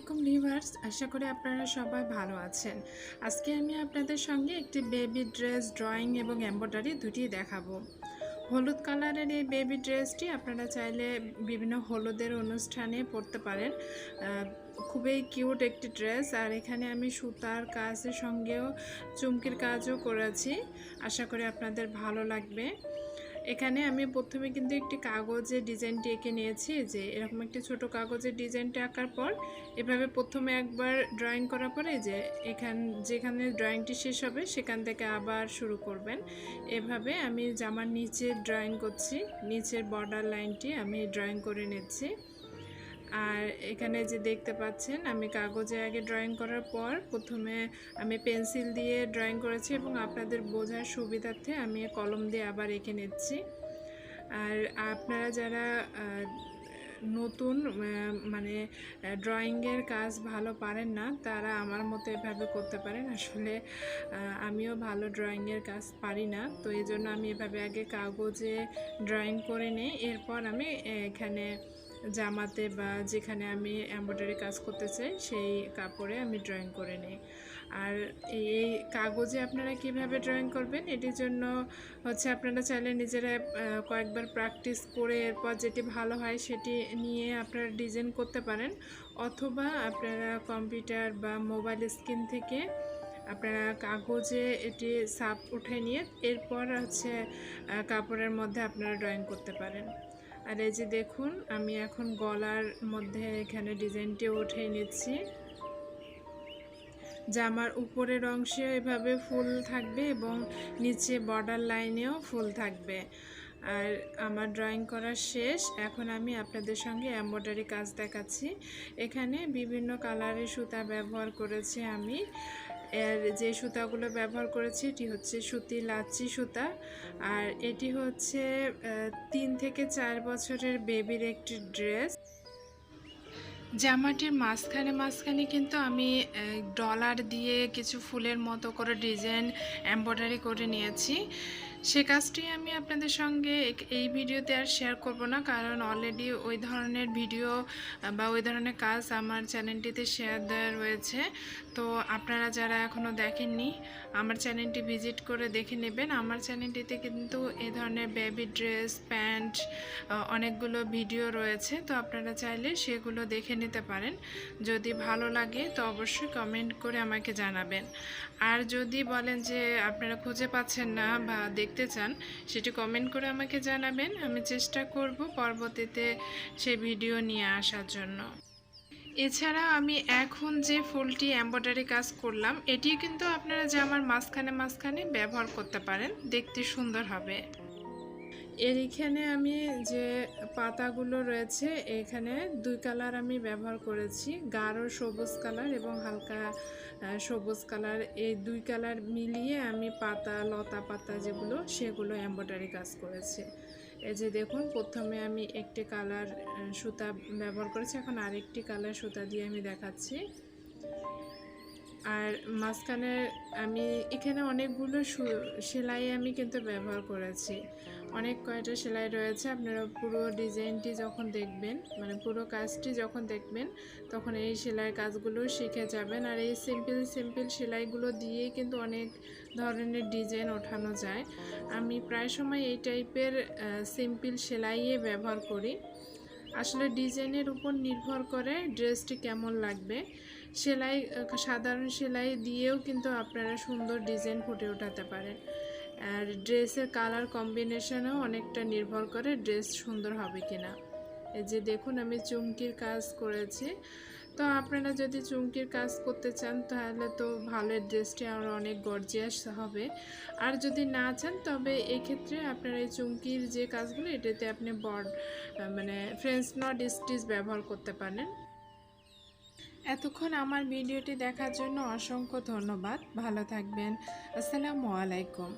আলাইকুম ভিউয়ার্স, আশা করি আপনারা সবাই ভালো আছেন। আজকে আমি আপনাদের সঙ্গে একটি বেবি ড্রেস ড্রয়িং এবং এমব্রয়ডারি দুটিই দেখাবো। হলুদ কালারের এই বেবি ড্রেসটি আপনারা চাইলে বিভিন্ন হলুদের অনুষ্ঠানে পরতে পারেন। খুবই কিউট একটি ড্রেস। আর এখানে আমি সুতার কাজের সঙ্গেও চুমকির কাজও করেছি। আশা করি আপনাদের ভালো লাগবে। এখানে আমি প্রথমে কিন্তু একটি কাগজে ডিজাইনটি এঁকে নিয়েছি, যে এরকম একটি ছোট কাগজের ডিজাইনটা আঁকার পর এভাবে প্রথমে একবার ড্রয়িং করার পরে যে যেখানে ড্রয়িংটি শেষ হবে সেখান থেকে আবার শুরু করবেন। এভাবে আমি জামার নিচে ড্রয়িং করছি, নিচের বর্ডার লাইনটি আমি ড্রয়িং করে নিচ্ছি। আর এখানে যে দেখতে পাচ্ছেন আমি কাগজে আগে ড্রয়িং করার পর প্রথমে আমি পেন্সিল দিয়ে ড্রয়িং করেছি এবং আপনাদের বোঝার সুবিধার্থে আমি কলম দিয়ে আবার এঁকে নিচ্ছি। আর আপনারা যারা নতুন মানে ড্রয়িংয়ের কাজ ভালো পারেন না, তারা আমার মতো এভাবে করতে পারেন। আসলে আমিও ভালো ড্রয়িংয়ের কাজ পারি না, তো এই জন্য আমি এভাবে আগে কাগজে ড্রয়িং করে নিই, এরপর আমি এখানে জামাতে বা যেখানে আমি এমব্রয়ডারি কাজ করতে চাই সেই কাপড়ে আমি ড্রয়িং করে নিই। আর এই কাগজে আপনারা কিভাবে ড্রয়িং করবেন, এটির জন্য আপনারা চাইলে নিজেরা কয়েকবার প্র্যাকটিস করে এরপর যেটি ভালো হয় সেটি নিয়ে আপনারা ডিজাইন করতে পারেন, অথবা আপনারা কম্পিউটার বা মোবাইল স্ক্রিন থেকে আপনারা কাগজে এটি ছাপ উঠে নিয়ে এরপর কাপড়ের মধ্যে আপনারা ড্রয়িং করতে পারেন। আর এই যে দেখুন আমি এখন গলার মধ্যে এখানে ডিজাইনটি উঠিয়ে নিচ্ছি। জামার উপরের অংশে এভাবে ফুল থাকবে এবং নিচে বর্ডার লাইনেও ফুল থাকবে। আর আমার ড্রয়িং করা শেষ, এখন আমি আপনাদের সঙ্গে এমব্রয়ডারি কাজ দেখাচ্ছি। এখানে বিভিন্ন কালারের সুতা ব্যবহার করেছি আমি। এর যে সুতাগুলো ব্যবহার করেছি এটি হচ্ছে সুতি লাচ্ছি সুতা। আর এটি হচ্ছে 3 থেকে 4 বছরের বেবির একটি ড্রেস। জামাটির মাঝখানে কিন্তু আমি ডলার দিয়ে কিছু ফুলের মতো করে ডিজাইন এমব্রয়ডারি করে নিয়েছি। সে কাজটি আমি আপনাদের সঙ্গে এই ভিডিওতে আর শেয়ার করব না, কারণ অলরেডি ওই ধরনের ভিডিও বা ওই ধরনের কাজ আমার চ্যানেলটিতে শেয়ার দেওয়া রয়েছে। তো আপনারা যারা এখনও দেখেননি আমার চ্যানেলটি ভিজিট করে দেখে নেবেন। আমার চ্যানেলটিতে কিন্তু এই ধরনের বেবি ড্রেস, প্যান্ট অনেকগুলো ভিডিও রয়েছে, তো আপনারা চাইলে সেগুলো দেখে নিতে পারেন। যদি ভালো লাগে তো অবশ্যই কমেন্ট করে আমাকে জানাবেন। আর যদি বলেন যে আপনারা খুঁজে পাচ্ছেন না বা দেখতে চান, সেটি কমেন্ট করে আমাকে জানাবেন। আমি চেষ্টা করব পরবর্তীতে সেই ভিডিও নিয়ে আসার জন্য। এছাড়া আমি এখন যে ফুলটি এমব্রয়ডারি কাজ করলাম এটিও কিন্তু আপনারা জামার মাঝখানে ব্যবহার করতে পারেন, দেখতে সুন্দর হবে। এখানে আমি যে পাতাগুলো রয়েছে এখানে 2 কালার আমি ব্যবহার করেছি, গাঢ় সবুজ কালার এবং হালকা সবুজ কালার। এই 2 কালার মিলিয়ে আমি লতা পাতা যেগুলো সেগুলো এমব্রয়ডারি কাজ করেছি। এই যে দেখুন প্রথমে আমি একটি কালার সুতা ব্যবহার করেছি, এখন আরেকটি কালার সুতা দিয়ে আমি দেখাচ্ছি। আর মাঝখানে আমি এখানে অনেকগুলো সেলাই আমি কিন্তু ব্যবহার করেছি, অনেক কয়টা সেলাই রয়েছে। আপনারা পুরো ডিজাইনটি যখন দেখবেন, মানে পুরো কাজটি যখন দেখবেন, তখন এই সেলাই কাজগুলো শিখে যাবেন। আর এই সিম্পল সেলাইগুলো দিয়ে কিন্তু অনেক ধরনের ডিজাইন ওঠানো যায়। আমি প্রায় সময় এই টাইপের সিম্পল সেলাইয়ে ব্যবহার করি। আসলে ডিজাইনের উপর নির্ভর করে ড্রেসটি কেমন লাগবে। সাধারণ সেলাই দিয়েও কিন্তু আপনারা সুন্দর ডিজাইন ফুটে ওঠাতে পারেন। আর ড্রেসের কালার কম্বিনেশনও অনেকটা নির্ভর করে ড্রেস সুন্দর হবে কিনা। এই যে দেখুন আমি চুমকির কাজ করেছি। তো আপনারা যদি চুমকির কাজ করতে চান তাহলে তো ভালো, ড্রেসটি আরও অনেক গর্জিয়াস হবে। আর যদি না চান তবে এক্ষেত্রে আপনারা এই চুমকির যে কাজগুলো এটাতে আপনি ফ্রেঞ্চ নট স্টিচ ব্যবহার করতে পারেন। এতক্ষণ আমার ভিডিওটি দেখার জন্য অসংখ্য ধন্যবাদ। ভালো থাকবেন। আসসালামু আলাইকুম।